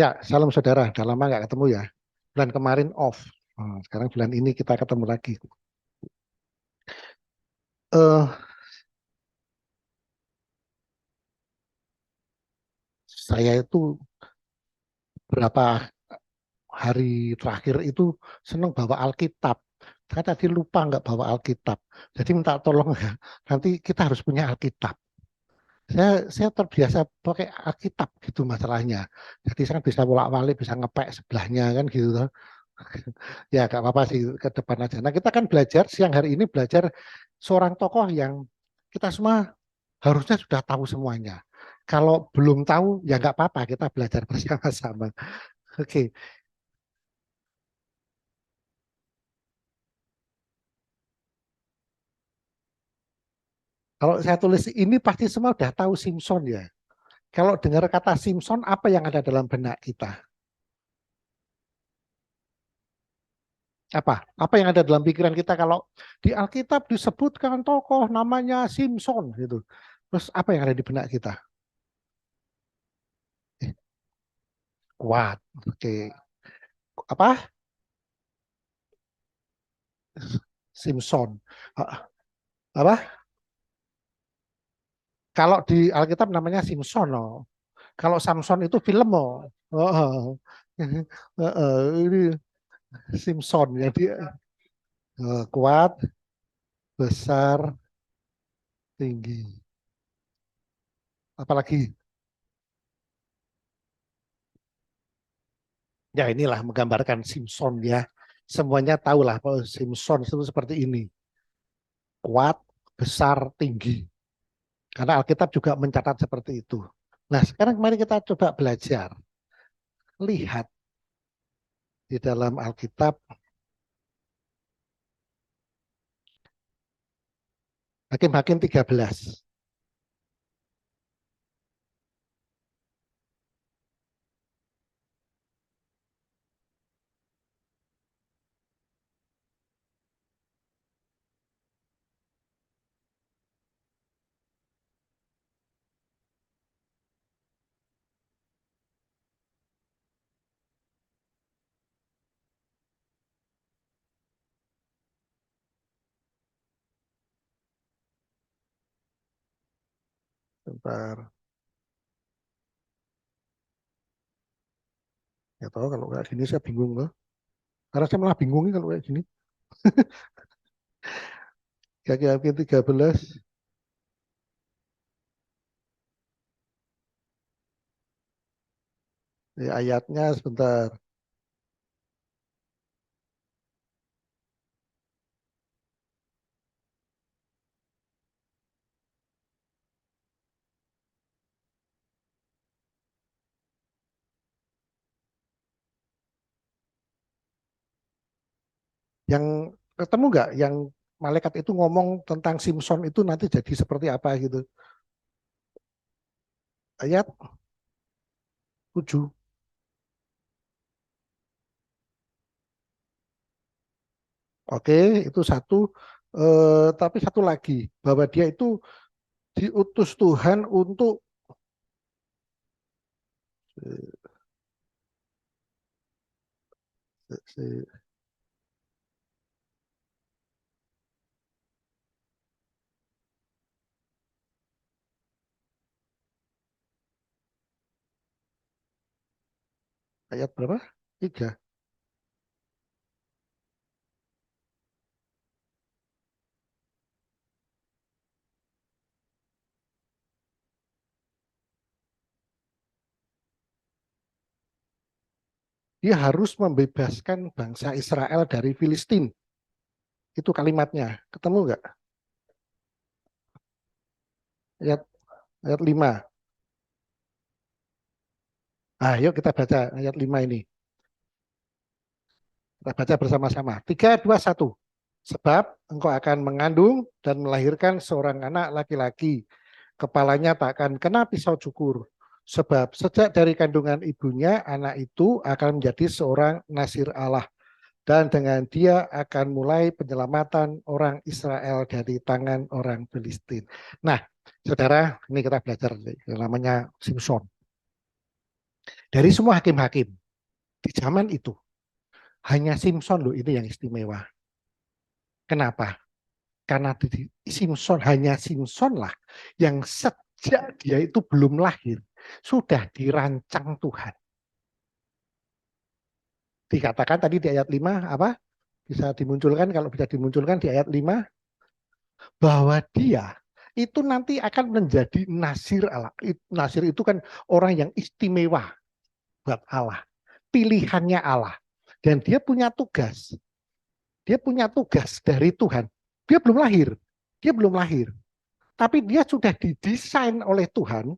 Ya, salam saudara. Udah lama nggak ketemu ya. Bulan kemarin off. Sekarang bulan ini kita ketemu lagi. Eh, saya itu berapa hari terakhir itu seneng bawa Alkitab. Saya tadi lupa nggak bawa Alkitab. Jadi minta tolong ya. Nanti kita harus punya Alkitab. Saya terbiasa pakai Alkitab gitu masalahnya. Jadi saya bisa bolak-balik, bisa ngepek sebelahnya kan gitu. Ya, nggak apa-apa sih ke depan aja. Nah, kita kan belajar siang hari ini belajar seorang tokoh yang kita semua harusnya sudah tahu semuanya. Kalau belum tahu, ya nggak apa-apa, kita belajar bersama-sama. Oke, kalau saya tulis ini pasti semua sudah tahu Simpson ya. Kalau dengar kata Simpson, apa yang ada dalam benak kita? Apa? Apa yang ada dalam pikiran kita kalau di Alkitab disebutkan tokoh namanya Simpson gitu. Terus apa yang ada di benak kita? Eh, kuat. Oke. Apa? Simpson. Apa? Kalau di Alkitab namanya Simpson. Oh. Kalau Samson itu film. Oh. Oh. Ini Simpson. Jadi kuat, besar, tinggi. Apalagi ya inilah menggambarkan Simpson ya. Semuanya tahulah bahwa Simpson itu seperti ini. Kuat, besar, tinggi. Karena Alkitab juga mencatat seperti itu. Nah, sekarang mari kita coba belajar. Lihat di dalam Alkitab Hakim-Hakim 13. Bentar. Ya tahu kalau kayak gini saya bingung loh. Karena saya malah bingung nih kalau kayak gini. Hakim-Hakim 13. Ya, ayatnya sebentar. Yang ketemu nggak yang malaikat itu ngomong tentang Simpson itu nanti jadi seperti apa gitu. Ayat 7. Oke, itu satu. Tapi satu lagi, bahwa dia itu diutus Tuhan untuk ayat berapa? 3. Dia harus membebaskan bangsa Israel dari Filistin. Itu kalimatnya. Ketemu nggak? Ayat ayat 5. Ayo kita baca ayat 5 ini. Kita baca bersama-sama. 3, 2, 1. Sebab engkau akan mengandung dan melahirkan seorang anak laki-laki. Kepalanya tak akan kena pisau cukur. Sebab sejak dari kandungan ibunya, anak itu akan menjadi seorang nasir Allah. Dan dengan dia akan mulai penyelamatan orang Israel dari tangan orang Filistin. Nah, saudara, ini kita belajar yang namanya Simpson. Dari semua hakim-hakim di zaman itu, hanya Simpson loh itu yang istimewa. Kenapa? Karena Simpson, hanya Simpson lah yang sejak dia itu belum lahir sudah dirancang Tuhan. Dikatakan tadi di ayat 5 apa? Bisa dimunculkan, kalau bisa dimunculkan di ayat 5 bahwa dia itu nanti akan menjadi nasir Allah. Nasir itu kan orang yang istimewa buat Allah. Pilihannya Allah. Dan dia punya tugas. Dia punya tugas dari Tuhan. Dia belum lahir. Dia belum lahir. Tapi dia sudah didesain oleh Tuhan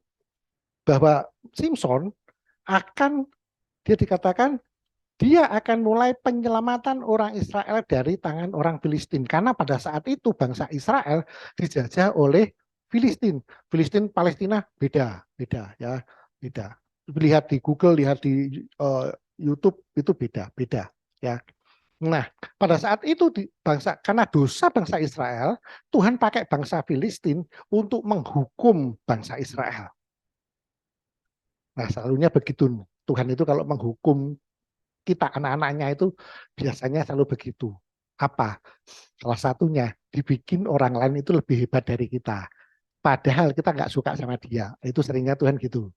bahwa Simpson akan, dia dikatakan dia akan mulai penyelamatan orang Israel dari tangan orang Filistin. Karena pada saat itu bangsa Israel dijajah oleh Filistin. Filistin, Palestina beda, beda ya, beda. Lihat di Google, lihat di YouTube itu beda, beda ya. Nah, pada saat itu bangsa, karena dosa bangsa Israel, Tuhan pakai bangsa Filistin untuk menghukum bangsa Israel. Nah, selalunya begitu. Tuhan itu kalau menghukum kita anak-anaknya itu biasanya selalu begitu. Apa? Salah satunya dibikin orang lain itu lebih hebat dari kita. Padahal kita nggak suka sama dia. Itu seringnya Tuhan gitu.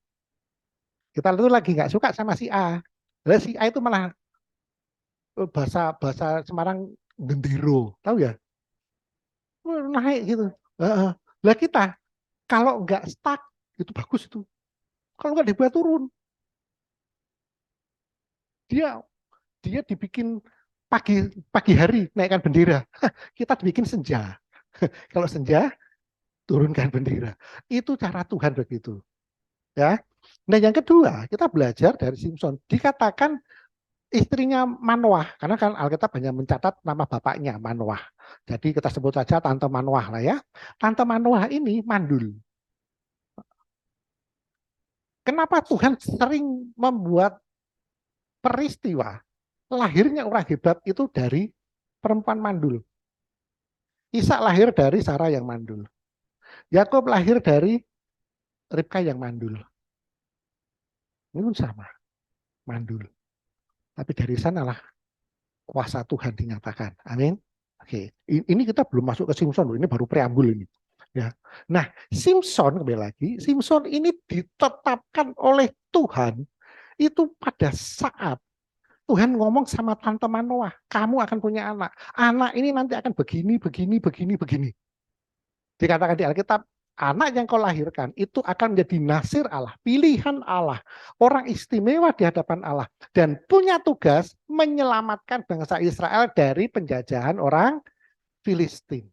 Kita itu lagi nggak suka sama si A. Lalu si A itu malah bahasa bahasa Semarang gendero, tahu ya? Naik gitu. Lah kita kalau nggak stuck itu bagus itu. Kalau nggak dibuat turun, dia dia dibikin pagi pagi hari naikkan bendera. Kita dibikin senja. Kalau senja turunkan bendera. Itu cara Tuhan begitu. Ya. Nah yang kedua kita belajar dari Simpson. Dikatakan istrinya Manoah, karena kan Alkitab hanya mencatat nama bapaknya Manoah. Jadi kita sebut saja Tante Manoah lah ya. Tante Manoah ini mandul. Kenapa Tuhan sering membuat peristiwa lahirnya orang hebat itu dari perempuan mandul? Ishak lahir dari Sarah yang mandul. Yakub lahir dari Ribka yang mandul. Ini pun sama, mandul. Tapi dari sanalah kuasa Tuhan dinyatakan. Amin. Oke, ini kita belum masuk ke Simpson, ini baru preambul ini. Ya. Nah, Simpson kembali lagi, Simpson ini ditetapkan oleh Tuhan itu pada saat Tuhan ngomong sama Tante Manoah, kamu akan punya anak. Anak ini nanti akan begini, begini, begini, begini. Dikatakan di Alkitab, anak yang kau lahirkan itu akan menjadi nasir Allah, pilihan Allah, orang istimewa di hadapan Allah, dan punya tugas menyelamatkan bangsa Israel dari penjajahan orang Filistin.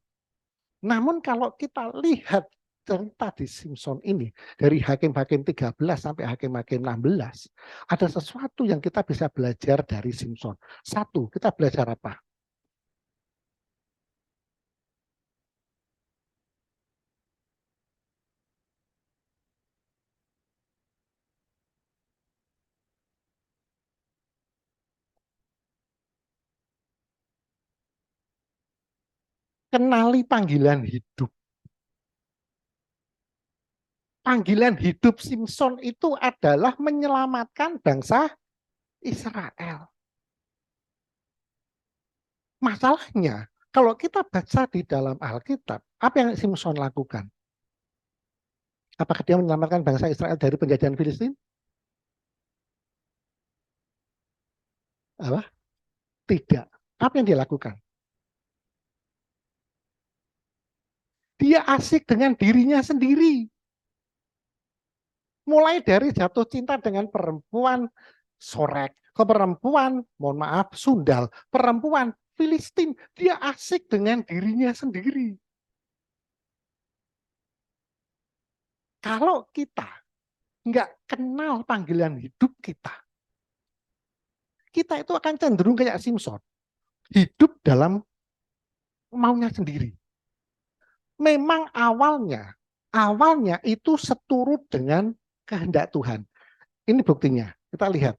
Namun kalau kita lihat cerita di Simpson ini, dari Hakim-Hakim 13 sampai Hakim-Hakim 16, ada sesuatu yang kita bisa belajar dari Simpson. Satu, kita belajar apa? Kenali panggilan hidup. Panggilan hidup Simpson itu adalah menyelamatkan bangsa Israel. Masalahnya, kalau kita baca di dalam Alkitab, apa yang Simpson lakukan? Apakah dia menyelamatkan bangsa Israel dari penjajahan Filistin? Apa? Tidak. Apa yang dia lakukan? Dia asik dengan dirinya sendiri. Mulai dari jatuh cinta dengan perempuan Sorek, ke perempuan, mohon maaf, Sundal, perempuan Filistin. Dia asik dengan dirinya sendiri. Kalau kita nggak kenal panggilan hidup kita itu akan cenderung kayak Simpson. Hidup dalam maunya sendiri. Memang awalnya itu seturut dengan kehendak Tuhan. Ini buktinya. Kita lihat.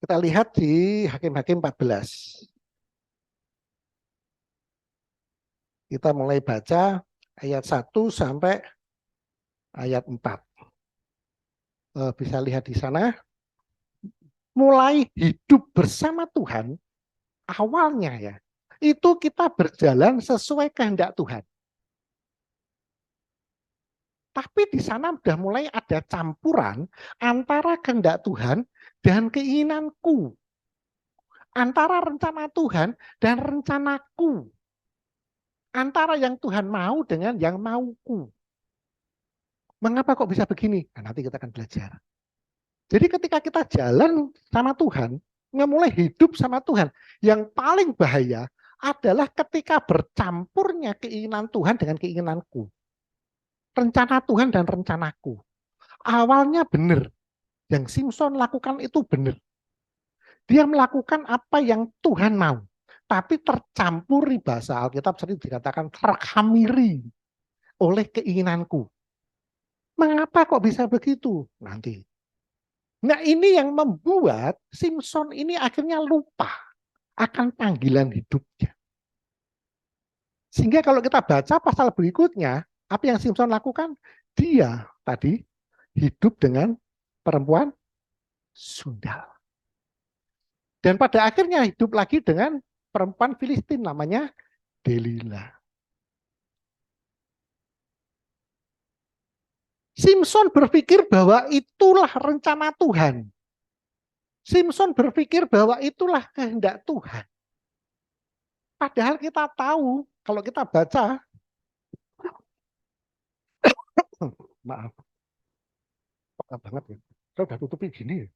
Kita lihat di Hakim-Hakim 14. Kita mulai baca ayat 1 sampai ayat 4. Bisa lihat di sana. Mulai hidup bersama Tuhan, awalnya ya, itu kita berjalan sesuai kehendak Tuhan. Tapi di sana sudah mulai ada campuran antara kehendak Tuhan dan keinginanku. Antara rencana Tuhan dan rencanaku. Antara yang Tuhan mau dengan yang mauku. Mengapa kok bisa begini? Nah, nanti kita akan belajar. Jadi ketika kita jalan sama Tuhan, memulai hidup sama Tuhan, yang paling bahaya adalah ketika bercampurnya keinginan Tuhan dengan keinginanku. Rencana Tuhan dan rencanaku. Awalnya benar. Yang Simpson lakukan itu benar. Dia melakukan apa yang Tuhan mau. Tapi tercampur di bahasa Alkitab sering dikatakan terkhamiri oleh keinginanku. Mengapa kok bisa begitu? Nanti. Nah ini yang membuat Simpson ini akhirnya lupa akan panggilan hidupnya. Sehingga kalau kita baca pasal berikutnya, apa yang Simpson lakukan? Dia tadi hidup dengan perempuan sundal. Dan pada akhirnya hidup lagi dengan perempuan Filistin namanya Delila. Simpson berpikir bahwa itulah rencana Tuhan. Simpson berpikir bahwa itulah kehendak Tuhan. Padahal kita tahu, kalau kita baca, maaf, peka banget ya. Saya udah tutupi gini ya.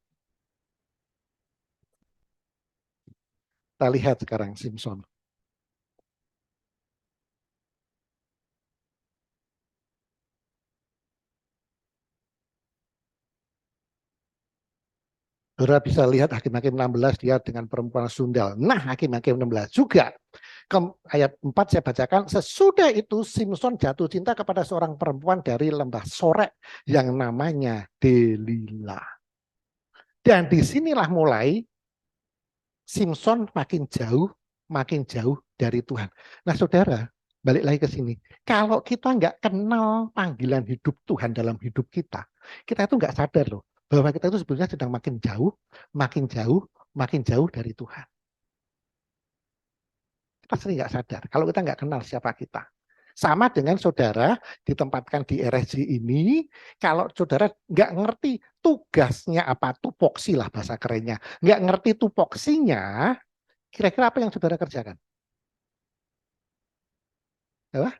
Kita lihat sekarang Simpson. Saudara bisa lihat Hakim-Hakim 16 dia dengan perempuan sundal. Nah, Hakim-Hakim 16 juga. Ayat 4 saya bacakan, sesudah itu Simpson jatuh cinta kepada seorang perempuan dari lembah Sorek yang namanya Delila. Dan disinilah mulai Simpson makin jauh dari Tuhan. Nah saudara, balik lagi ke sini. Kalau kita nggak kenal panggilan hidup Tuhan dalam hidup kita itu nggak sadar loh bahwa kita itu sebenarnya sedang makin jauh dari Tuhan. Kita sering nggak sadar kalau kita nggak kenal siapa kita. Sama dengan saudara ditempatkan di RSJ ini, kalau saudara nggak ngerti tugasnya apa, tupoksi lah bahasa kerennya, nggak ngerti tupoksinya, kira-kira apa yang saudara kerjakan? Apa?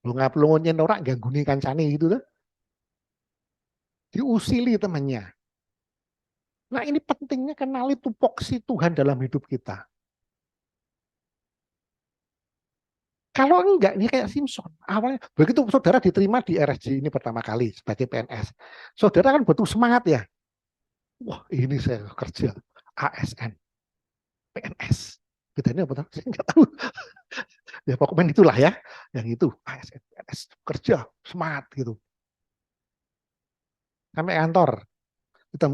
Lu ngaplungunnya orang ganggu kancane gitu tuh. Diusili temannya. Nah ini pentingnya kenali tupoksi Tuhan dalam hidup kita. Kalau enggak, ini kayak Simpson. Awalnya, begitu saudara diterima di RSJ ini pertama kali sebagai PNS. Saudara kan butuh semangat ya. Wah ini saya kerja ASN, PNS. Bedanya apa? Saya nggak tahu. Ya pokoknya itulah ya. Yang itu ASN, PNS. Kerja, semangat gitu. Sampai kantor.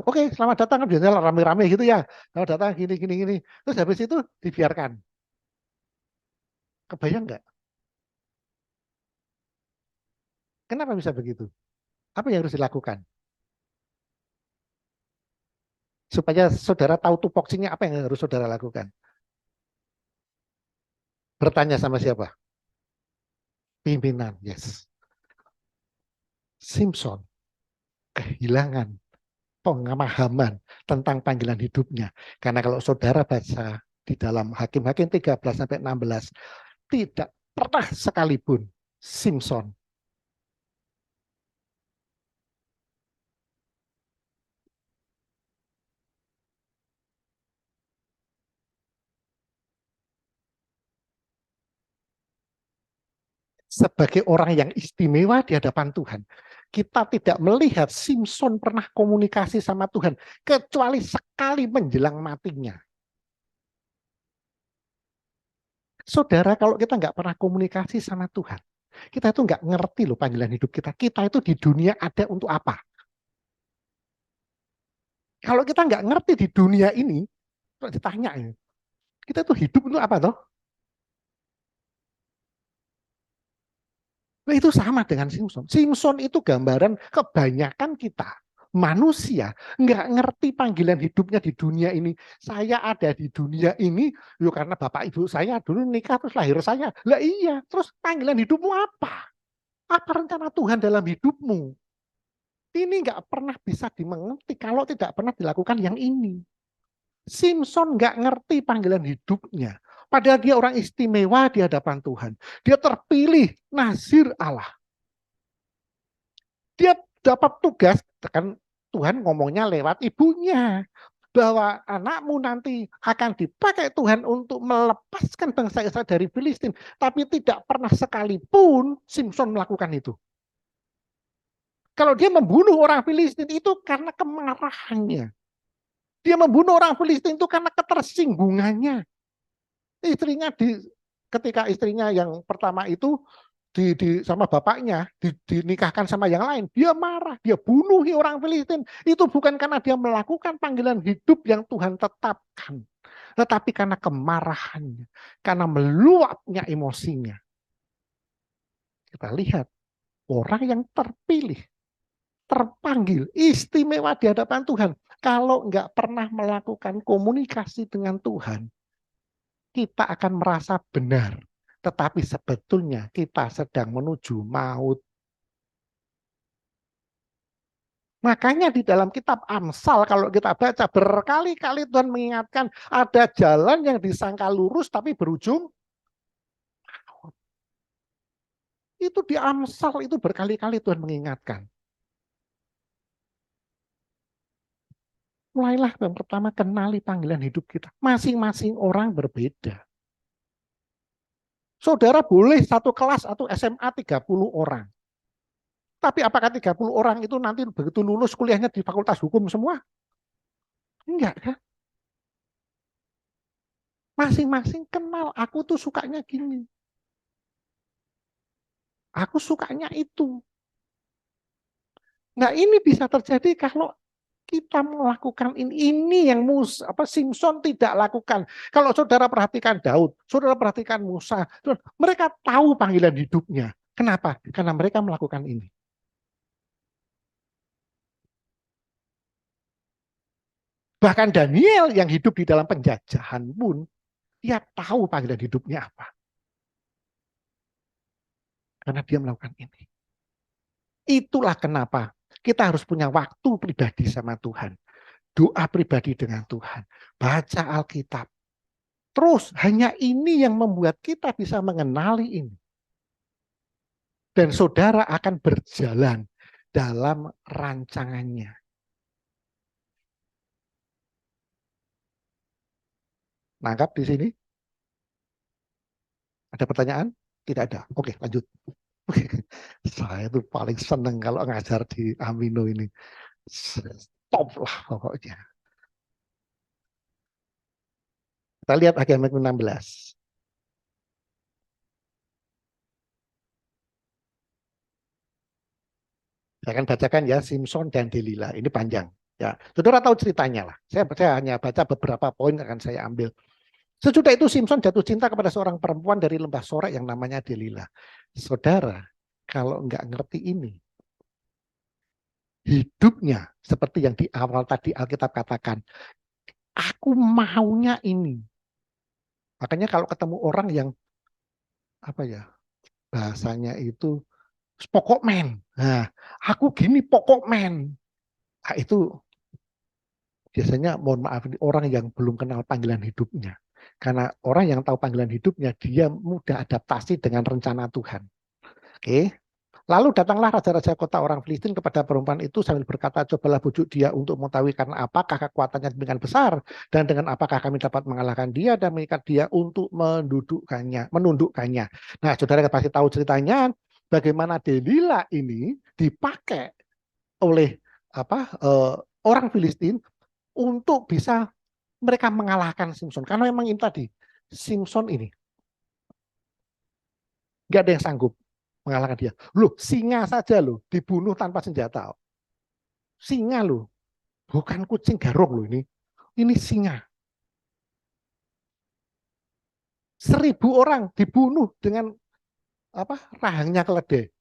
Oke, selamat datang kan biasanya rame-rame gitu ya. Selamat datang gini. Terus habis itu dibiarkan. Kebayang nggak? Kenapa bisa begitu? Apa yang harus dilakukan? Supaya saudara tahu tupoksinya apa yang harus saudara lakukan? Bertanya sama siapa? Pimpinan, yes. Simpson kehilangan pemahaman tentang panggilan hidupnya. Karena kalau saudara baca di dalam Hakim-Hakim 13 sampai 16, tidak pernah sekalipun Simpson sebagai orang yang istimewa di hadapan Tuhan. Kita tidak melihat Simpson pernah komunikasi sama Tuhan, kecuali sekali menjelang matinya. Saudara, kalau kita nggak pernah komunikasi sama Tuhan, kita itu nggak ngerti loh panggilan hidup kita. Kita itu di dunia ada untuk apa? Kalau kita nggak ngerti di dunia ini, kalau ditanya, kita tuh hidup untuk apa toh? Nah, itu sama dengan Simpson. Simpson itu gambaran kebanyakan kita manusia nggak ngerti panggilan hidupnya di dunia ini. Saya ada di dunia ini, yuk karena bapak ibu saya dulu nikah terus lahir saya. Lah iya, terus panggilan hidupmu apa? Apa rencana Tuhan dalam hidupmu? Ini nggak pernah bisa dimengerti kalau tidak pernah dilakukan yang ini. Simpson nggak ngerti panggilan hidupnya. Padahal dia orang istimewa di hadapan Tuhan. Dia terpilih nazir Allah. Dia dapat tugas, kan Tuhan ngomongnya lewat ibunya. Bahwa anakmu nanti akan dipakai Tuhan untuk melepaskan bangsa Israel dari Filistin. Tapi tidak pernah sekalipun Simpson melakukan itu. Kalau dia membunuh orang Filistin itu karena kemarahannya. Dia membunuh orang Filistin itu karena ketersinggungannya. Istrinya ketika istrinya yang pertama itu sama bapaknya dinikahkan sama yang lain, dia marah, dia bunuhi orang Filistin. Itu bukan karena dia melakukan panggilan hidup yang Tuhan tetapkan, tetapi karena kemarahannya, karena meluapnya emosinya. Kita lihat orang yang terpilih, terpanggil, istimewa di hadapan Tuhan, kalau nggak pernah melakukan komunikasi dengan Tuhan, kita akan merasa benar. Tetapi sebetulnya kita sedang menuju maut. Makanya di dalam kitab Amsal kalau kita baca berkali-kali Tuhan mengingatkan ada jalan yang disangka lurus tapi berujung maut. Itu di Amsal itu berkali-kali Tuhan mengingatkan. Mulailah yang pertama kenali panggilan hidup kita. Masing-masing orang berbeda. Saudara boleh satu kelas atau SMA 30 orang. Tapi apakah 30 orang itu nanti begitu lulus kuliahnya di Fakultas Hukum semua? Enggak kan? Masing-masing kenal, aku tuh sukanya gini. Aku sukanya itu. Nah ini bisa terjadi kalau kita melakukan ini yang Simpson tidak lakukan. Kalau saudara perhatikan Daud, saudara perhatikan Musa, mereka tahu panggilan hidupnya. Kenapa? Karena mereka melakukan ini. Bahkan Daniel yang hidup di dalam penjajahan pun, dia tahu panggilan hidupnya apa. Karena dia melakukan ini. Itulah kenapa kita harus punya waktu pribadi sama Tuhan. Doa pribadi dengan Tuhan. Baca Alkitab. Terus hanya ini yang membuat kita bisa mengenali ini. Dan saudara akan berjalan dalam rancangannya. Nangkap di sini? Ada pertanyaan? Tidak ada. Oke, lanjut. Saya tuh paling seneng kalau ngajar di Amino ini. Stop lah pokoknya. Kita lihat Agama 16. Saya akan bacakan ya Simpson dan Delila. Ini panjang. Ya, saudara tahu ceritanya lah. Saya hanya baca beberapa poin akan saya ambil. Sesudah itu Simpson jatuh cinta kepada seorang perempuan dari lembah Sorek yang namanya Delila. Saudara, kalau nggak ngerti ini, hidupnya seperti yang di awal tadi Alkitab katakan, aku maunya ini. Makanya kalau ketemu orang yang apa ya bahasanya itu pokok men, nah aku gini pokok men, nah, itu biasanya mohon maaf orang yang belum kenal panggilan hidupnya. Karena orang yang tahu panggilan hidupnya dia mudah adaptasi dengan rencana Tuhan. Oke. Lalu datanglah raja-raja kota orang Filistin kepada perempuan itu sambil berkata, cobalah bujuk dia untuk mengetahui karena apakah kekuatannya demikian besar dan dengan apakah kami dapat mengalahkan dia dan mengikat dia untuk menundukkannya. Nah, saudara pasti tahu ceritanya bagaimana Delila ini dipakai oleh orang Filistin untuk bisa mereka mengalahkan Simpson. Karena memang ini tadi Simpson ini nggak ada yang sanggup mengalahkan dia. Loh, singa saja loh dibunuh tanpa senjata. Singa loh, bukan kucing garong loh ini. Ini singa. 1.000 orang dibunuh dengan rahangnya keledai.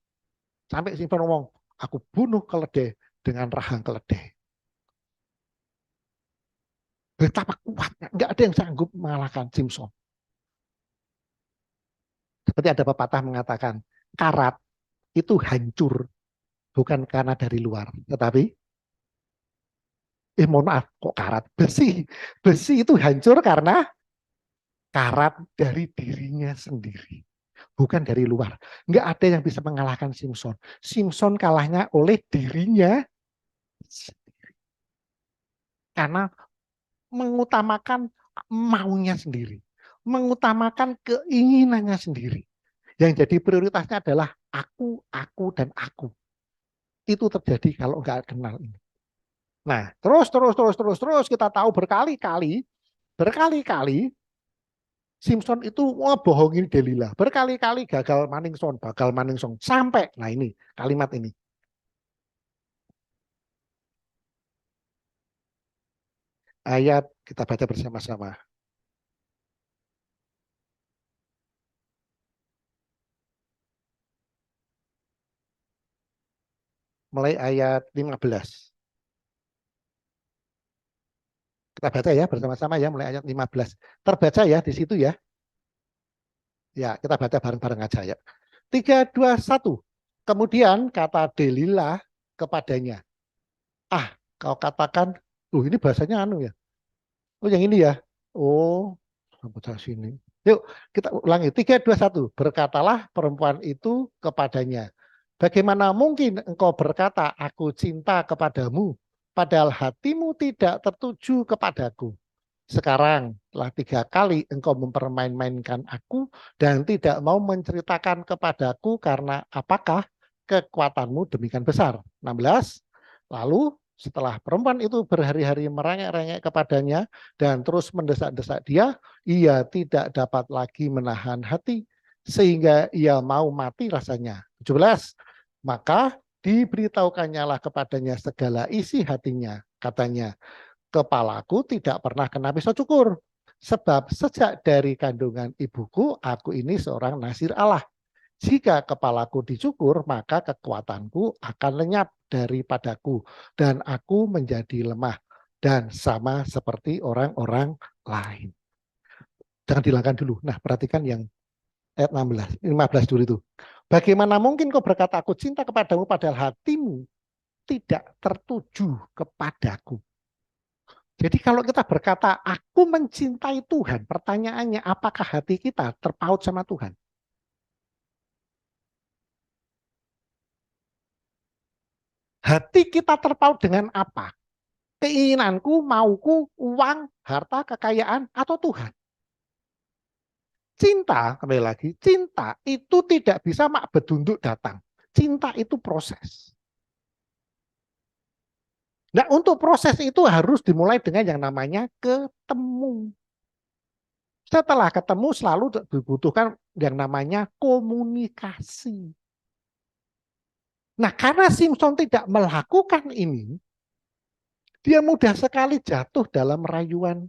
Sampai Simpson ngomong, aku bunuh keledai dengan rahang keledai. Betapa kuatnya, nggak ada yang sanggup mengalahkan Simpson. Seperti ada pepatah mengatakan, karat itu hancur bukan karena dari luar, tetapi mohon maaf, kok karat? Besi. Besi itu hancur karena karat dari dirinya sendiri. Bukan dari luar. Nggak ada yang bisa mengalahkan Simpson. Simpson kalahnya oleh dirinya karena mengutamakan maunya sendiri. Mengutamakan keinginannya sendiri. Yang jadi prioritasnya adalah aku, dan aku. Itu terjadi kalau nggak kenal ini. Nah, terus kita tahu berkali-kali Simpson itu bohongin Delila. Berkali-kali gagal maningson. Sampai, nah ini kalimat ini. Ayat kita baca bersama-sama. Mulai ayat 15. Kita baca ya bersama-sama ya mulai ayat 15. Terbaca ya di situ ya. Ya, kita baca bareng-bareng aja ya. 3, 2, 1. Kemudian kata Delila kepadanya, "Ah, kau katakan, ini bahasanya anu ya. Oh, yang ini ya. Oh, baca sini. Yuk, kita ulangi. 3, 2, 1. Berkatalah perempuan itu kepadanya, bagaimana mungkin engkau berkata, aku cinta kepadamu, padahal hatimu tidak tertuju kepadaku. Sekarang telah 3 kali engkau mempermain-mainkan aku dan tidak mau menceritakan kepadaku karena apakah kekuatanmu demikian besar. 16. Lalu setelah perempuan itu berhari-hari merengek-rengek kepadanya dan terus mendesak-desak dia, ia tidak dapat lagi menahan hati sehingga ia mau mati rasanya. 17. Maka diberitahukannya lah kepadanya segala isi hatinya. Katanya, kepalaku tidak pernah kena pisau cukur. Sebab sejak dari kandungan ibuku, aku ini seorang nasir Allah. Jika kepalaku dicukur, maka kekuatanku akan lenyap daripadaku. Dan aku menjadi lemah. Dan sama seperti orang-orang lain. Jangan dihilangkan dulu. Nah, perhatikan yang ayat 16, 15 dulu itu. Bagaimana mungkin kau berkata, aku cinta kepadamu, padahal hatimu tidak tertuju kepadaku. Jadi kalau kita berkata, aku mencintai Tuhan, pertanyaannya apakah hati kita terpaut sama Tuhan? Hati kita terpaut dengan apa? Keinginanku, mauku, uang, harta, kekayaan, atau Tuhan? Cinta, kembali lagi, cinta itu tidak bisa mak bedunduk datang. Cinta itu proses. Nah, untuk proses itu harus dimulai dengan yang namanya ketemu. Setelah ketemu selalu dibutuhkan yang namanya komunikasi. Nah, karena Simpson tidak melakukan ini, dia mudah sekali jatuh dalam rayuan.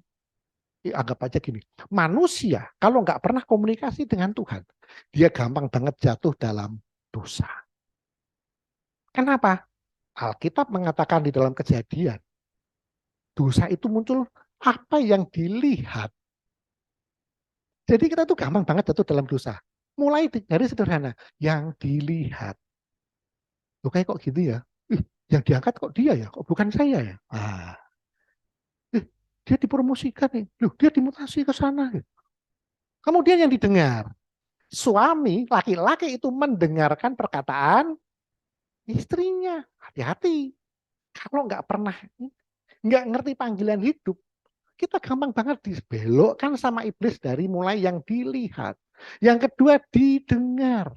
Anggap aja gini, manusia kalau nggak pernah komunikasi dengan Tuhan, dia gampang banget jatuh dalam dosa. Kenapa? Alkitab mengatakan di dalam Kejadian, dosa itu muncul apa yang dilihat. Jadi kita tuh gampang banget jatuh dalam dosa. Mulai dari sederhana, yang dilihat. Loh kayak kok gitu ya? Yang diangkat kok dia ya? Kok bukan saya ya? Dia dipromosikan nih. Loh, dia dimutasi ke sana. Kemudian yang didengar, suami laki-laki itu mendengarkan perkataan istrinya. Hati-hati. Kalau nggak ngerti panggilan hidup, kita gampang banget dibelokkan sama iblis dari mulai yang dilihat. Yang kedua, didengar.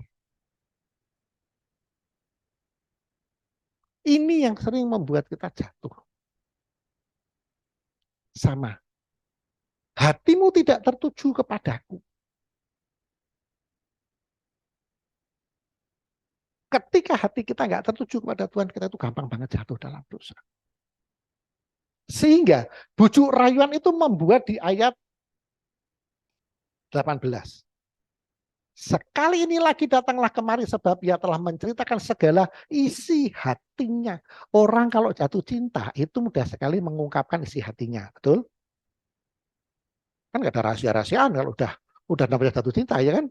Ini yang sering membuat kita jatuh. Sama. Hatimu tidak tertuju kepadaku. Ketika hati kita nggak tertuju kepada Tuhan, kita itu gampang banget jatuh dalam dosa. Sehingga bujuk rayuan itu membuat di ayat 18. Sekali ini lagi datanglah kemari sebab ia telah menceritakan segala isi hatinya. Orang kalau jatuh cinta itu mudah sekali mengungkapkan isi hatinya, betul? Kan nggak ada rahasia-rahasiaan kalau udah namanya jatuh cinta ya kan?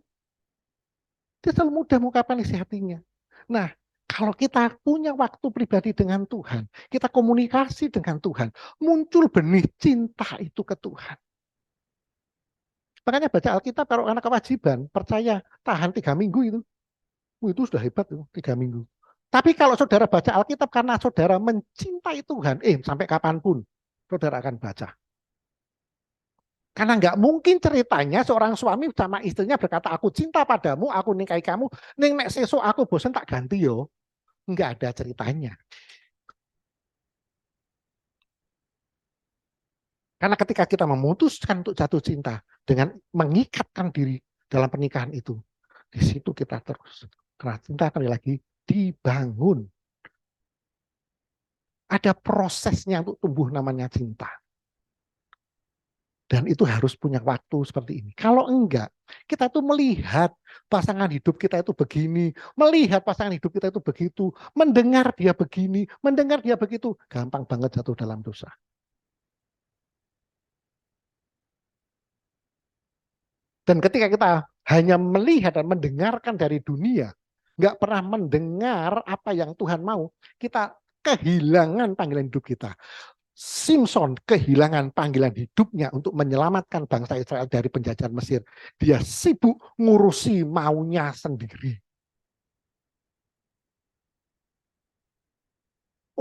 Dia selalu mudah mengungkapkan isi hatinya. Nah, kalau kita punya waktu pribadi dengan Tuhan, kita komunikasi dengan Tuhan, muncul benih cinta itu ke Tuhan. Makanya baca Alkitab kalau anak kewajiban, percaya tahan 3 minggu itu. Itu sudah hebat itu, 3 minggu. Tapi kalau saudara baca Alkitab karena saudara mencintai Tuhan, sampai kapanpun saudara akan baca. Karena nggak mungkin ceritanya seorang suami sama istrinya berkata, aku cinta padamu, aku nikahi kamu, nek sesuk aku bosan tak ganti yo. Nggak ada ceritanya. Karena ketika kita memutuskan untuk jatuh cinta dengan mengikatkan diri dalam pernikahan itu, di situ kita terus. Karena cinta kali lagi dibangun. Ada prosesnya untuk tumbuh namanya cinta. Dan itu harus punya waktu seperti ini. Kalau enggak, kita tuh melihat pasangan hidup kita itu begini, melihat pasangan hidup kita itu begitu, mendengar dia begini, mendengar dia begitu, gampang banget jatuh dalam dosa. Dan ketika kita hanya melihat dan mendengarkan dari dunia, nggak pernah mendengar apa yang Tuhan mau, kita kehilangan panggilan hidup kita. Simpson kehilangan panggilan hidupnya untuk menyelamatkan bangsa Israel dari penjajahan Mesir. Dia sibuk ngurusi maunya sendiri.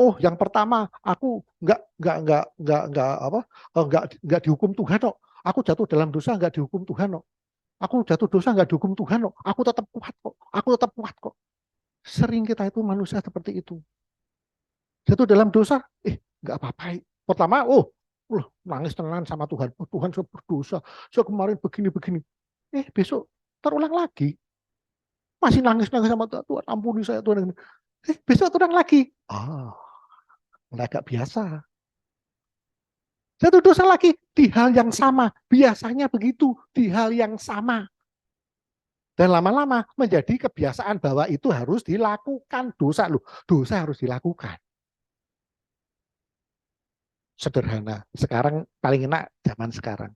Oh, yang pertama aku nggak dihukum Tuhan kok. Aku jatuh dalam dosa nggak dihukum Tuhan kok. Aku jatuh dosa nggak dihukum Tuhan kok. Aku tetap kuat kok. Aku tetap kuat kok. Sering kita itu manusia seperti itu. Jatuh dalam dosa, nggak apa-apa. Pertama, nangis tenang sama Tuhan. Oh, Tuhan, saya berdosa. Saya kemarin begini-begini. Besok terulang lagi. Masih nangis-nangis sama Tuhan. Tuhan, ampuni saya, Tuhan. Besok terulang lagi. Mulai agak biasa. Jatuh dosa lagi di hal yang sama. Biasanya begitu, di hal yang sama. Dan lama-lama menjadi kebiasaan bahwa itu harus dilakukan. Dosa loh, dosa harus dilakukan. Sederhana. Sekarang paling enak zaman sekarang.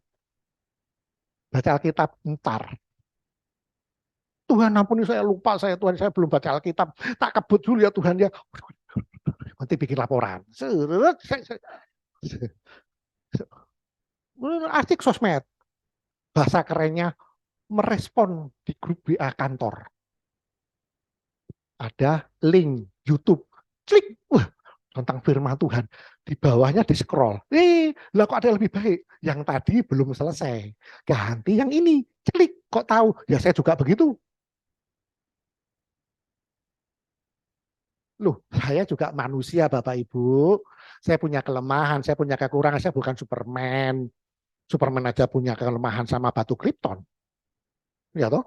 Baca Alkitab ntar. Tuhan ampuni saya lupa saya Tuhan saya belum baca Alkitab. Tak kebut dulu ya Tuhan ya. Nanti bikin laporan. Asik sosmed. Bahasa kerennya merespon di grup WA kantor. Ada link YouTube. Klik. Tentang firman Tuhan. Di bawahnya di scroll. Lah kok ada yang lebih baik? Yang tadi belum selesai. Ganti yang ini. Klik. Kok tahu? Ya saya juga begitu. Loh, saya juga manusia Bapak Ibu. Saya punya kelemahan, saya punya kekurangan, saya bukan Superman. Superman aja punya kelemahan sama batu Krypton. Ya toh?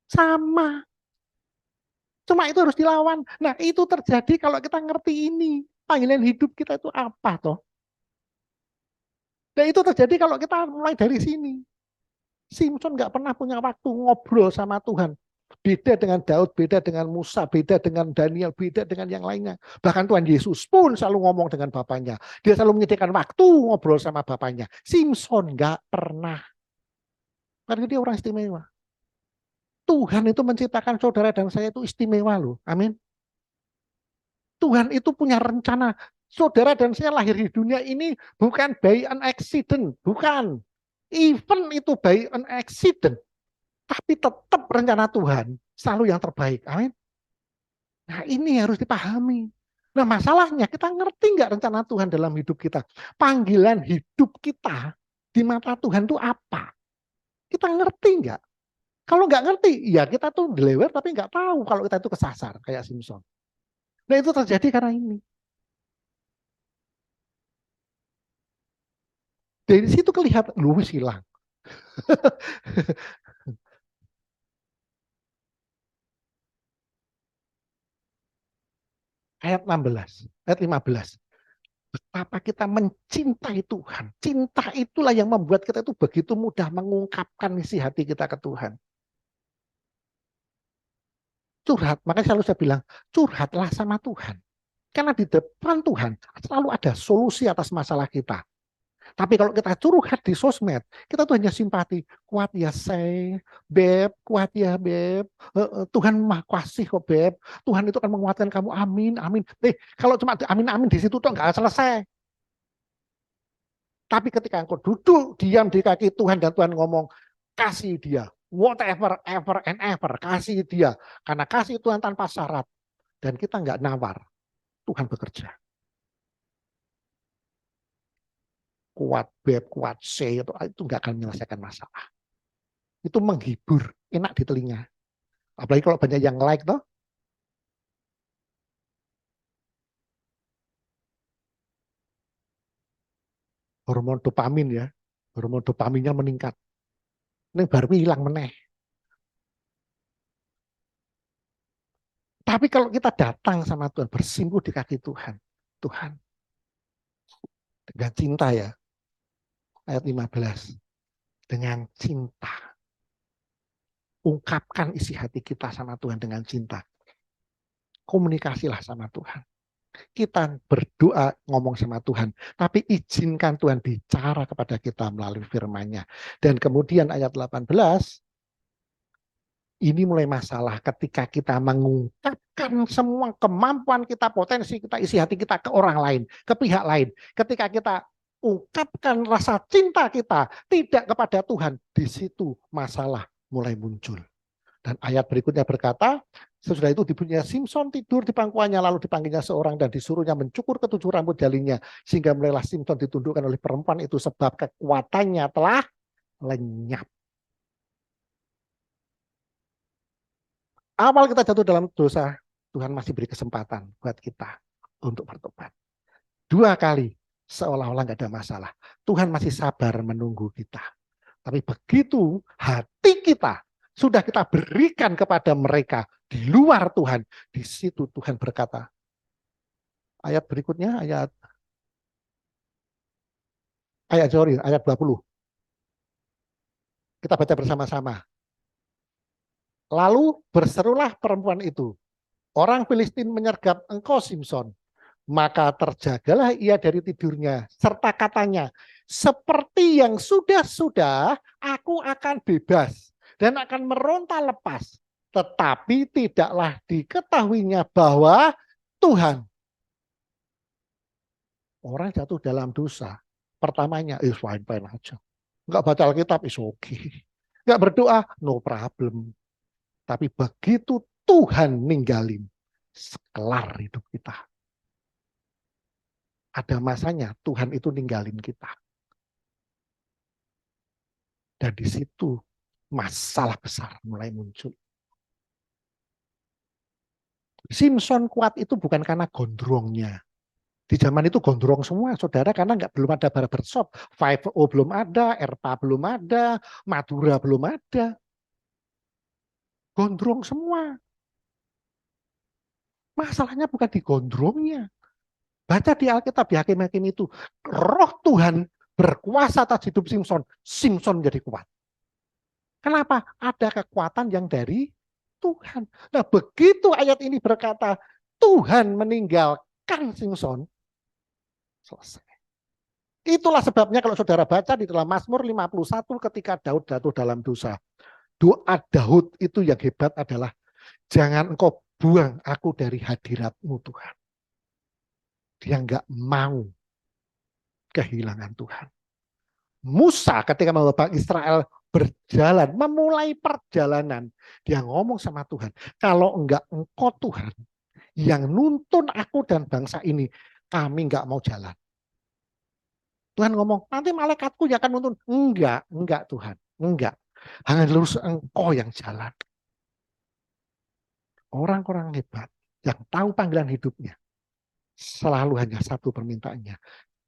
Sama. Cuma itu harus dilawan. Nah, itu terjadi kalau kita ngerti ini. Panggilan hidup kita itu apa toh? Nah, itu terjadi kalau kita mulai dari sini. Simpson nggak pernah punya waktu ngobrol sama Tuhan. Beda dengan Daud, beda dengan Musa, beda dengan Daniel, beda dengan yang lainnya. Bahkan Tuhan Yesus pun selalu ngomong dengan Bapaknya. Dia selalu menyediakan waktu ngobrol sama Bapaknya. Simpson nggak pernah. Karena dia orang istimewa. Tuhan itu menciptakan saudara dan saya itu istimewa loh. Amin. Tuhan itu punya rencana. Saudara dan saya lahir di dunia ini bukan by an accident. Bukan. Even itu by an accident. Tapi tetap rencana Tuhan selalu yang terbaik. Amin. Nah ini harus dipahami. Nah masalahnya kita ngerti nggak rencana Tuhan dalam hidup kita? Panggilan hidup kita di mata Tuhan itu apa? Kita ngerti nggak? Kalau nggak ngerti, ya kita tuh deliver tapi nggak tahu kalau kita itu kesasar kayak Simpson. Nah itu terjadi karena ini. Dari situ kelihatan, lu hilang. Ayat 16, ayat 15. Betapa kita mencintai Tuhan. Cinta itulah yang membuat kita itu begitu mudah mengungkapkan isi hati kita ke Tuhan. Curhat, makanya selalu saya bilang, curhatlah sama Tuhan. Karena di depan Tuhan selalu ada solusi atas masalah kita. Tapi kalau kita curhat di sosmed, kita tuh hanya simpati. Kuat ya saya, Beb, kuat ya Beb. Tuhan mah kasih kok Beb. Tuhan itu akan menguatkan kamu, amin, amin. Kalau cuma amin-amin di situ tuh nggak selesai. Tapi ketika engkau duduk diam di kaki Tuhan dan Tuhan ngomong, kasih dia, whatever, ever and ever, kasih dia. Karena kasih Tuhan tanpa syarat. Dan kita nggak nawar, Tuhan bekerja. Kuat Beb, kuat C, itu nggak akan menyelesaikan masalah. Itu menghibur, enak di telinga. Apalagi kalau banyak yang like toh, hormon dopamin ya. Hormon dopaminnya meningkat. Ini baru hilang meneh. Tapi kalau kita datang sama Tuhan, bersimpuh di kaki Tuhan. Tuhan, dengan cinta ya. Ayat 15. Dengan cinta. Ungkapkan isi hati kita sama Tuhan dengan cinta. Komunikasilah sama Tuhan. Kita berdoa ngomong sama Tuhan, tapi izinkan Tuhan bicara kepada kita melalui firman-Nya. Dan kemudian ayat 18, ini mulai masalah ketika kita mengungkapkan semua kemampuan kita, potensi kita, isi hati kita ke orang lain, ke pihak lain. Ketika kita ungkapkan rasa cinta kita tidak kepada Tuhan, di situ masalah mulai muncul. Dan ayat berikutnya berkata, sesudah itu dibunyinya Simson tidur di pangkuannya, lalu dipanggilnya seorang dan disuruhnya mencukur ketujuh rambut jalinya, sehingga mulailah Simson ditundukkan oleh perempuan itu sebab kekuatannya telah lenyap. Awal kita jatuh dalam dosa, Tuhan masih beri kesempatan buat kita untuk bertobat. 2 kali seolah-olah nggak ada masalah. Tuhan masih sabar menunggu kita. Tapi begitu hati kita sudah kita berikan kepada mereka di luar Tuhan, di situ Tuhan berkata. Ayat berikutnya, ayat 20. Kita baca bersama-sama. Lalu berserulah perempuan itu, orang Filistin menyergap engkau Simson. Maka terjagalah ia dari tidurnya, serta katanya, seperti yang sudah-sudah aku akan bebas dan akan meronta lepas. Tetapi tidaklah diketahuinya bahwa Tuhan, orang jatuh dalam dosa, pertamanya, fine-fine aja. Enggak baca Alkitab, is okay. Enggak berdoa, no problem. Tapi begitu Tuhan ninggalin, sekelar hidup kita. Ada masanya Tuhan itu ninggalin kita. Dan di situ masalah besar mulai muncul. Simpson kuat itu bukan karena gondrongnya. Di zaman itu gondrong semua, saudara, karena belum ada barbershop. 5O belum ada, Erpa belum ada, Madura belum ada. Gondrong semua. Masalahnya bukan di gondrongnya. Baca di Alkitab, di Hakim-Hakim itu, roh Tuhan berkuasa atas hidup Simpson. Simpson jadi kuat. Kenapa? Ada kekuatan yang dari Tuhan. Nah, begitu ayat ini berkata, Tuhan meninggalkan Simpson, selesai. Itulah sebabnya kalau saudara baca di dalam Mazmur 51 ketika Daud jatuh dalam dosa. Doa Daud itu yang hebat adalah, jangan engkau buang aku dari hadirat-Mu Tuhan. Dia nggak mau kehilangan Tuhan. Musa ketika membawa Israel berjalan, memulai perjalanan, dia ngomong sama Tuhan, kalau enggak engkau Tuhan yang nuntun aku dan bangsa ini, kami enggak mau jalan. Tuhan ngomong, nanti malaikatku yang akan nuntun. Enggak Tuhan, enggak. Hanya lurus engkau yang jalan. Orang-orang hebat yang tahu panggilan hidupnya, selalu hanya satu permintaannya,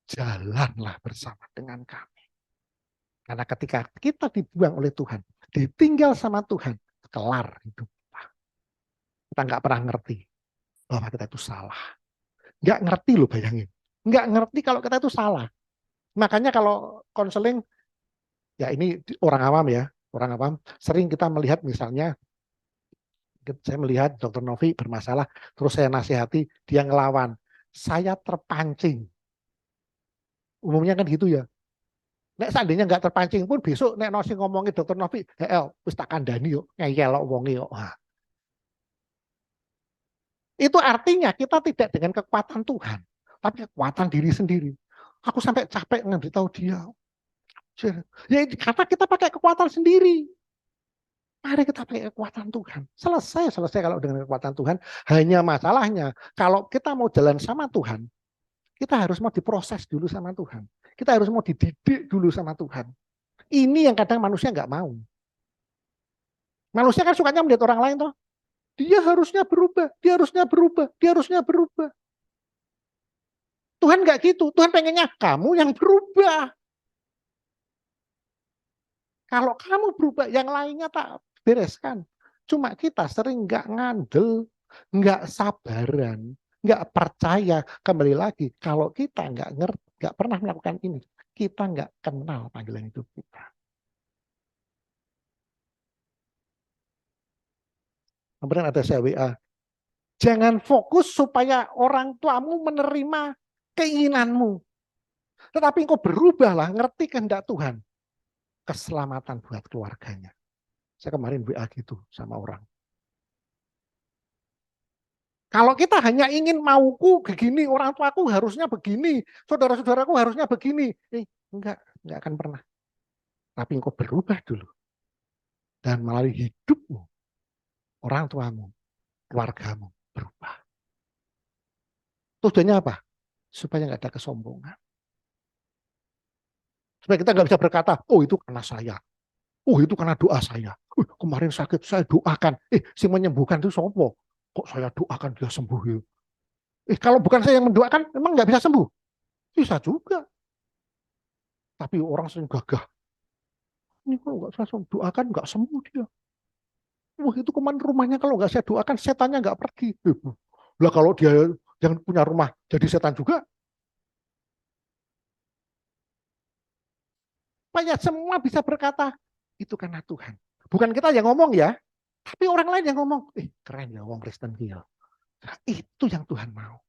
jalanlah bersama dengan kami. Karena ketika kita dibuang oleh Tuhan, ditinggal sama Tuhan, kelar hidup kita. Kita nggak pernah ngerti bahwa kita itu salah. Nggak ngerti loh, bayangin. Nggak ngerti kalau kita itu salah. Makanya kalau konseling, ya ini orang awam ya, orang awam, sering kita melihat misalnya Saya melihat Dokter Novi bermasalah, terus saya nasihati, dia ngelawan. Saya terpancing. Umumnya kan gitu ya. Nek seandainya nggak terpancing pun besok nek Novi ngomongin Dokter Novi, wis tak kandhani yo, ngeyel wonge yo. Itu artinya kita tidak dengan kekuatan Tuhan, tapi kekuatan diri sendiri. Aku sampai capek tahu dia. Ya karena kita pakai kekuatan sendiri. Mari kita pakai kekuatan Tuhan. Selesai kalau dengan kekuatan Tuhan. Hanya masalahnya, kalau kita mau jalan sama Tuhan, kita harus mau diproses dulu sama Tuhan. Kita harus mau dididik dulu sama Tuhan. Ini yang kadang manusia nggak mau. Manusia kan sukanya melihat orang lain toh. Dia harusnya berubah, dia harusnya berubah, dia harusnya berubah. Tuhan nggak gitu. Tuhan pengennya kamu yang berubah. Kalau kamu berubah, yang lainnya tak bereskan. Cuma kita sering nggak ngandel, nggak sabaran, nggak percaya. Kembali lagi, kalau kita nggak ngerti, nggak pernah melakukan ini, kita nggak kenal panggilan hidup kita. Kemudian ada saya WA, jangan fokus supaya orang tuamu menerima keinginanmu. Tetapi engkau berubahlah, ngerti kehendak Tuhan. Keselamatan buat keluarganya. Saya kemarin WA gitu sama orang. Kalau kita hanya ingin mauku begini, orang tuaku harusnya begini, saudara-saudaraku harusnya begini. Enggak akan pernah. Tapi engkau berubah dulu. Dan melalui hidupmu, orang tuamu, keluargamu berubah. Tujuannya apa? Supaya nggak ada kesombongan. Supaya kita nggak bisa berkata, oh itu karena saya. Oh itu karena doa saya. Kemarin sakit, saya doakan. Si menyembuhkan itu sopo. Kok saya doakan dia sembuh ya? Kalau bukan saya yang mendoakan, memang nggak bisa sembuh. Bisa juga. Tapi orang sering gagah. Ini kalau nggak saya doakan, nggak sembuh dia. Wah itu kemana rumahnya kalau nggak saya doakan, setannya nggak pergi. Lah kalau dia yang punya rumah jadi setan juga, supaya semua bisa berkata, itu karena Tuhan. Bukan kita yang ngomong ya, tapi orang lain yang ngomong, keren ya wong Kristen dia. Nah, itu yang Tuhan mau.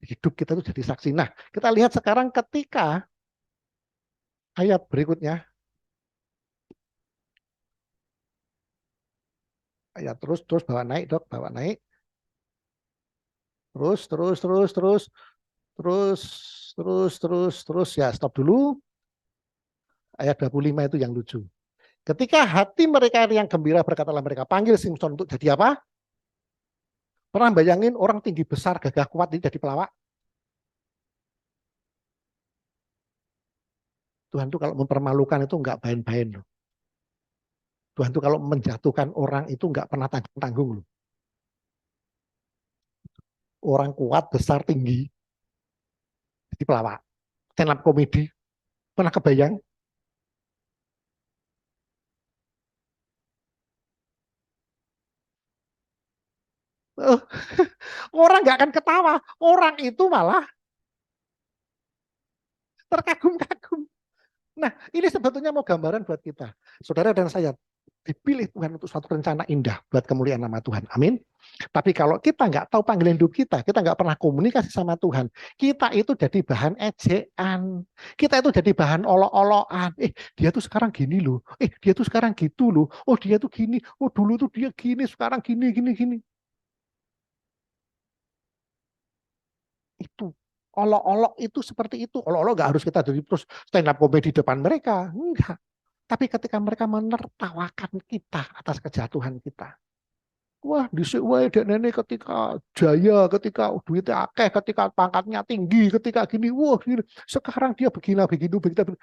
Hidup kita itu jadi saksi. Nah, kita lihat sekarang ketika ayat berikutnya, ayat terus bawa naik dok, bawa naik, terus ya stop dulu. Ayat 25 itu yang lucu. Ketika hati mereka yang gembira berkatalah mereka panggil Simson untuk jadi apa? Pernah bayangin orang tinggi besar gagah kuat ini jadi pelawak? Tuhan tuh kalau mempermalukan itu nggak main-main loh. Tuhan tuh kalau menjatuhkan orang itu nggak pernah tanggung-tanggung loh. Orang kuat, besar, tinggi, jadi pelawak. Stand up komedi, pernah kebayang? Orang nggak akan ketawa. Orang itu malah terkagum-kagum. Nah, ini sebetulnya mau gambaran buat kita. Saudara dan saya dipilih Tuhan untuk suatu rencana indah buat kemuliaan nama Tuhan. Amin. Tapi kalau kita nggak tahu panggilan hidup kita nggak pernah komunikasi sama Tuhan, kita itu jadi bahan ejekan. Kita itu jadi bahan olok-olokan. Dia tuh sekarang gini loh. Dia tuh sekarang gitu loh. Oh, dia tuh gini. Oh, dulu tuh dia gini, sekarang gini, gini, gini. Itu olok-olok itu seperti itu. Olok-olok nggak harus kita jadi terus stand up comedy di depan mereka. Enggak. Tapi ketika mereka menertawakan kita atas kejatuhan kita. Wah, dhisik wae dek nenek ketika jaya, ketika duitnya akeh, ketika pangkatnya tinggi, ketika gini, wah gini. Sekarang dia begini, begitu, begitu.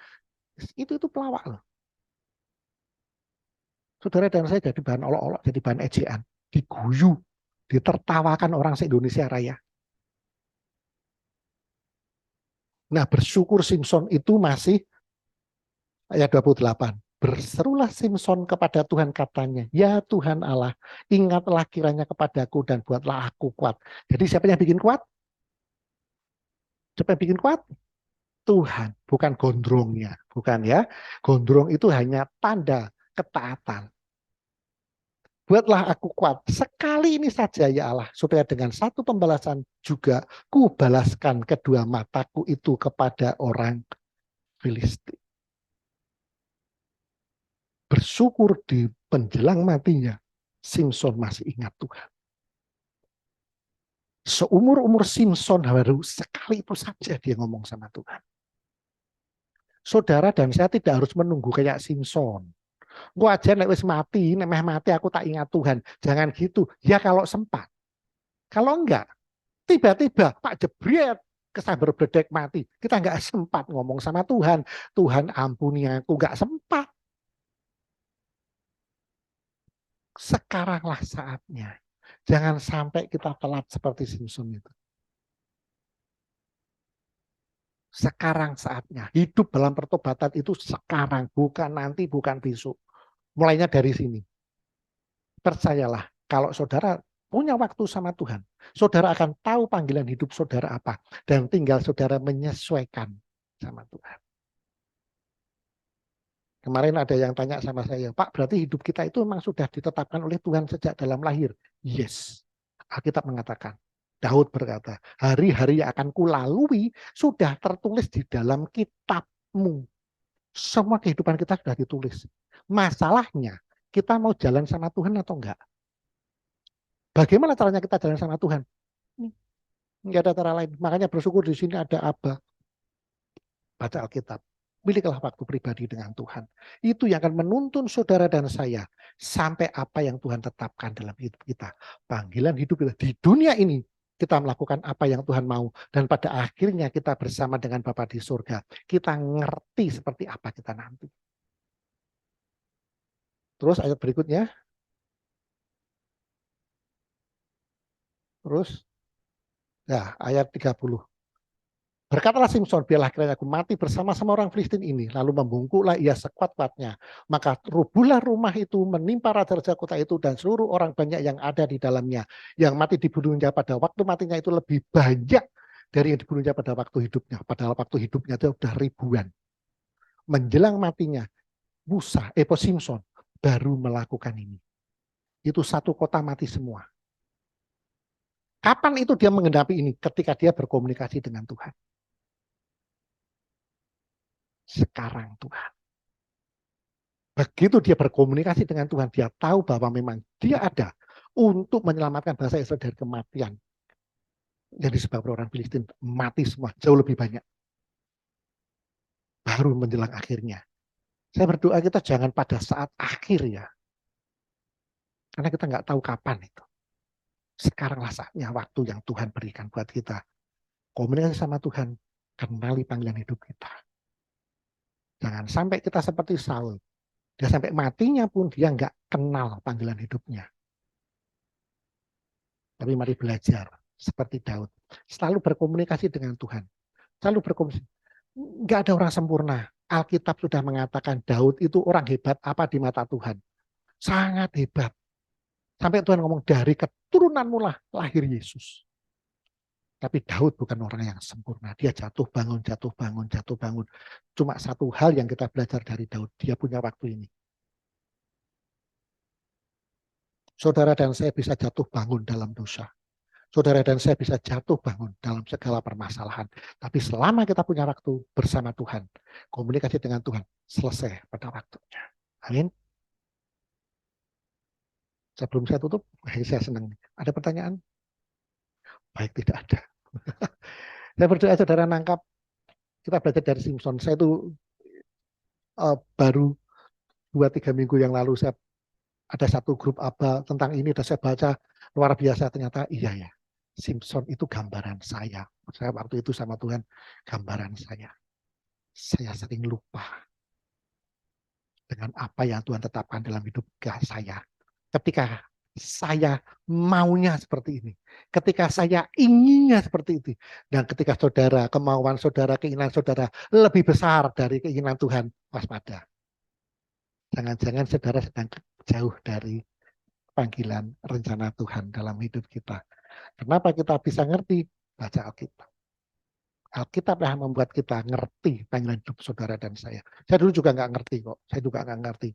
Itu pelawak loh. Saudara dan saya jadi bahan olok-olok, jadi bahan ejekan, diguyu, ditertawakan orang se-Indonesia Raya. Nah, bersyukur Simpson itu masih ayat 28. Berserulah Simpson kepada Tuhan katanya, ya Tuhan Allah, ingatlah kiranya kepadaku dan buatlah aku kuat. Jadi siapa yang bikin kuat? Siapa yang bikin kuat? Tuhan, bukan gondrongnya. Bukan ya. Gondrong itu hanya tanda ketaatan. Buatlah aku kuat. Sekali ini saja ya Allah, supaya dengan satu pembalasan juga ku balaskan kedua mataku itu kepada orang Filistin. Bersyukur di penjelang matinya, Simpson masih ingat Tuhan. Seumur-umur Simpson baru sekali itu saja dia ngomong sama Tuhan. Saudara dan saya tidak harus menunggu kayak Simpson. Gua aja nek wis mati, nek mati aku tak ingat Tuhan. Jangan gitu. Ya kalau sempat. Kalau enggak, tiba-tiba Pak jebret kesabar bledek mati. Kita enggak sempat ngomong sama Tuhan. Tuhan ampuni aku, enggak sempat. Sekaranglah saatnya. Jangan sampai kita telat seperti Simpson itu. Sekarang saatnya. Hidup dalam pertobatan itu sekarang, bukan nanti, bukan besok. Mulainya dari sini. Percayalah, kalau saudara punya waktu sama Tuhan, saudara akan tahu panggilan hidup saudara apa. Dan tinggal saudara menyesuaikan sama Tuhan. Kemarin ada yang tanya sama saya, Pak, berarti hidup kita itu memang sudah ditetapkan oleh Tuhan sejak dalam lahir. Yes, Alkitab mengatakan. Daud berkata, hari-hari yang akan kulalui sudah tertulis di dalam kitabmu. Semua kehidupan kita sudah ditulis. Masalahnya, kita mau jalan sama Tuhan atau enggak? Bagaimana caranya kita jalan sama Tuhan? Enggak ada cara lain. Makanya bersyukur di sini ada Aba. Baca Alkitab. Miliklah waktu pribadi dengan Tuhan. Itu yang akan menuntun saudara dan saya sampai apa yang Tuhan tetapkan dalam hidup kita. Panggilan hidup kita di dunia ini, kita melakukan apa yang Tuhan mau. Dan pada akhirnya kita bersama dengan Bapa di surga. Kita ngerti seperti apa kita nanti. Terus ayat berikutnya. Terus. Ya, ayat 30. Berkatalah Simpson, biarlah kiranya aku mati bersama-sama orang Filistin ini. Lalu membungkuklah ia sekuat-kuatnya. Maka rubuhlah rumah itu, menimpa raja-raja kota itu, dan seluruh orang banyak yang ada di dalamnya. Yang mati dibunuhnya pada waktu matinya itu lebih banyak dari yang dibunuhnya pada waktu hidupnya. Padahal waktu hidupnya itu sudah ribuan. Menjelang matinya, Simpson baru melakukan ini. Itu satu kota mati semua. Kapan itu dia menggenapi ini? Ketika dia berkomunikasi dengan Tuhan. Sekarang Tuhan. Begitu dia berkomunikasi dengan Tuhan, dia tahu bahwa memang dia ada untuk menyelamatkan bangsa Israel dari kematian. Yang disebabkan orang Filistin mati semua, jauh lebih banyak. Baru menjelang akhirnya. Saya berdoa kita jangan pada saat akhir ya. Karena kita nggak tahu kapan itu. Sekaranglah saatnya waktu yang Tuhan berikan buat kita. Komunikasi sama Tuhan, kenali panggilan hidup kita. Jangan sampai kita seperti Saul. Dia sampai matinya pun dia nggak kenal panggilan hidupnya. Tapi mari belajar seperti Daud. Selalu berkomunikasi dengan Tuhan. Selalu berkomunikasi. Nggak ada orang sempurna. Alkitab sudah mengatakan Daud itu orang hebat apa di mata Tuhan. Sangat hebat. Sampai Tuhan ngomong dari keturunanmu lah lahir Yesus. Tapi Daud bukan orang yang sempurna. Dia jatuh bangun, jatuh bangun, jatuh bangun. Cuma satu hal yang kita belajar dari Daud. Dia punya waktu ini. Saudara dan saya bisa jatuh bangun dalam dosa. Saudara dan saya bisa jatuh bangun dalam segala permasalahan. Tapi selama kita punya waktu bersama Tuhan, komunikasi dengan Tuhan, selesai pada waktunya. Amin. Sebelum saya tutup, saya senang. Ada pertanyaan? Baik, tidak ada. Saya berdoa saudara nangkap, kita belajar dari Simpson. Saya itu baru 2-3 minggu yang lalu, saya ada satu grup apa tentang ini, dan saya baca luar biasa, ternyata iya ya. Simpson itu gambaran saya. Saya waktu itu sama Tuhan, gambaran saya. Saya sering lupa dengan apa yang Tuhan tetapkan dalam hidup saya. Ketika saya maunya seperti ini. Ketika saya inginnya seperti itu. Dan ketika saudara, kemauan saudara, keinginan saudara lebih besar dari keinginan Tuhan, waspada. Jangan-jangan saudara sedang jauh dari panggilan rencana Tuhan dalam hidup kita. Kenapa kita bisa ngerti? Baca Alkitab. Alkitab yang membuat kita ngerti panggilan hidup saudara dan saya. Saya dulu juga nggak ngerti kok. Saya juga nggak ngerti.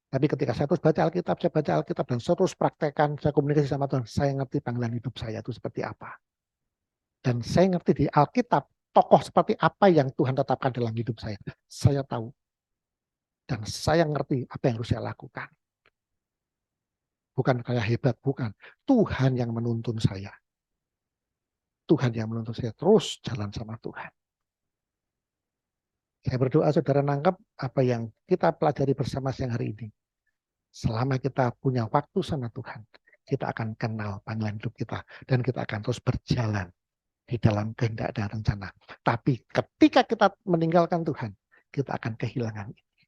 Tapi ketika saya terus baca Alkitab, saya baca Alkitab dan saya terus praktekkan, saya komunikasi sama Tuhan, saya ngerti panggilan hidup saya itu seperti apa. Dan saya ngerti di Alkitab, tokoh seperti apa yang Tuhan tetapkan dalam hidup saya. Saya tahu. Dan saya ngerti apa yang harus saya lakukan. Bukan kayak hebat, bukan. Tuhan yang menuntun saya. Tuhan yang menuntun saya terus jalan sama Tuhan. Saya berdoa saudara nangkep apa yang kita pelajari bersama siang hari ini. Selama kita punya waktu sama Tuhan, kita akan kenal panggilan hidup kita. Dan kita akan terus berjalan di dalam kehendak dan rencana. Tapi ketika kita meninggalkan Tuhan, kita akan kehilangan ini.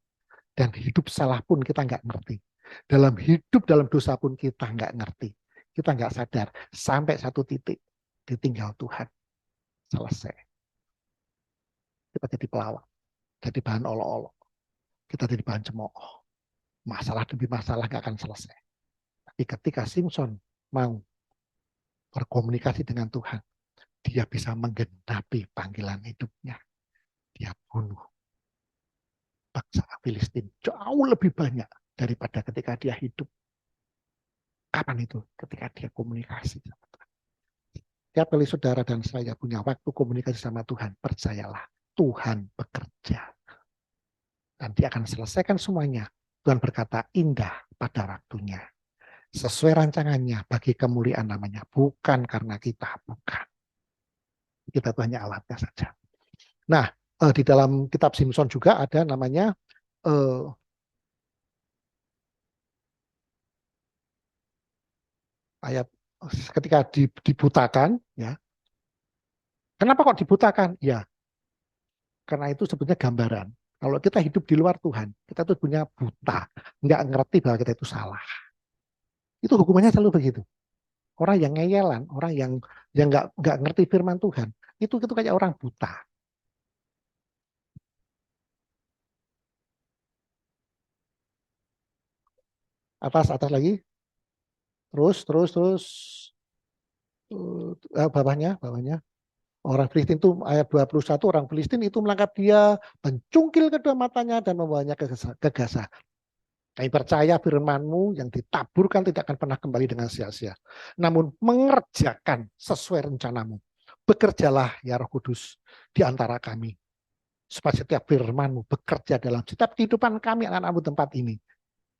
Dan hidup salah pun kita nggak ngerti. Dalam hidup, dalam dosa pun kita nggak ngerti. Kita nggak sadar. Sampai satu titik, ditinggal Tuhan. Selesai. Kita jadi pelawak. Jadi bahan olok-olok. Kita jadi bahan cemooh. Masalah demi masalah nggak akan selesai. Tapi ketika Simpson mau berkomunikasi dengan Tuhan, dia bisa menggenapi panggilan hidupnya. Dia bunuh bangsa Filistin jauh lebih banyak daripada ketika dia hidup. Kapan itu? Ketika dia komunikasi sama Tuhan. Tiap kali saudara dan saya punya waktu komunikasi sama Tuhan, percayalah, Tuhan bekerja. Dan dia akan selesaikan semuanya. Tuhan berkata, indah pada waktunya. Sesuai rancangannya bagi kemuliaan namanya. Bukan karena kita, bukan. Kita tuh hanya alatnya saja. Nah, di dalam kitab Simpson juga ada namanya ayat ketika dibutakan, ya. Kenapa kok dibutakan? Ya, karena itu sebetulnya gambaran. Kalau kita hidup di luar Tuhan, kita tuh punya buta, nggak ngerti bahwa kita itu salah. Itu hukumannya selalu begitu. Orang yang ngeyelan, orang yang nggak ngerti firman Tuhan, itu kayak orang buta. Atas lagi, terus, bawahnya. Orang Filistin itu ayat 21, orang Filistin itu melangkap dia, mencungkil kedua matanya dan membawanya ke Gaza. Kami percaya firman-Mu yang ditaburkan tidak akan pernah kembali dengan sia-sia. Namun mengerjakan sesuai rencana-Mu. Bekerjalah ya Roh Kudus di antara kami. Supaya setiap firman-Mu bekerja dalam setiap kehidupan kami anak-anak-Mu tempat ini.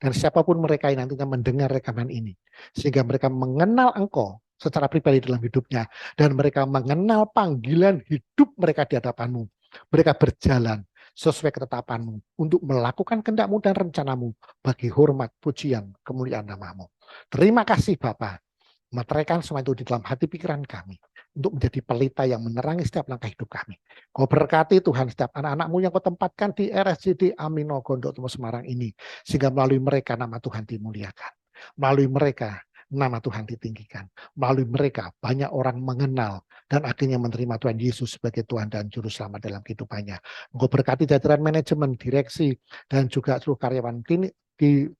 Dan siapapun mereka yang nantinya mendengar rekaman ini. Sehingga mereka mengenal Engkau secara pribadi dalam hidupnya. Dan mereka mengenal panggilan hidup mereka di hadapan-Mu. Mereka berjalan sesuai ketetapan-Mu untuk melakukan kehendak-Mu dan rencana-Mu bagi hormat, pujian, kemuliaan nama-Mu. Terima kasih Bapa. Meteraikan semua itu di dalam hati pikiran kami untuk menjadi pelita yang menerangi setiap langkah hidup kami. Kau berkati Tuhan setiap anak-anak-Mu yang Kau tempatkan di RSCD Amino Gondok Temo Semarang ini, sehingga melalui mereka nama Tuhan dimuliakan. Melalui mereka nama Tuhan ditinggikan. Melalui mereka banyak orang mengenal dan akhirnya menerima Tuhan Yesus sebagai Tuhan dan Juru Selamat dalam kehidupannya. Engkau berkati jajaran manajemen, direksi, dan juga seluruh karyawan klinik di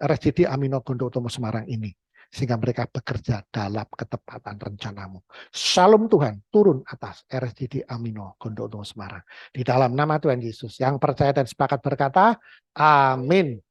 RSCD Amino Gondok Temo Semarang ini. Sehingga mereka bekerja dalam ketepatan rencana-Mu. Shalom Tuhan turun atas RSCD Amino Gondok Temo Semarang. Di dalam nama Tuhan Yesus yang percaya dan sepakat berkata, amin.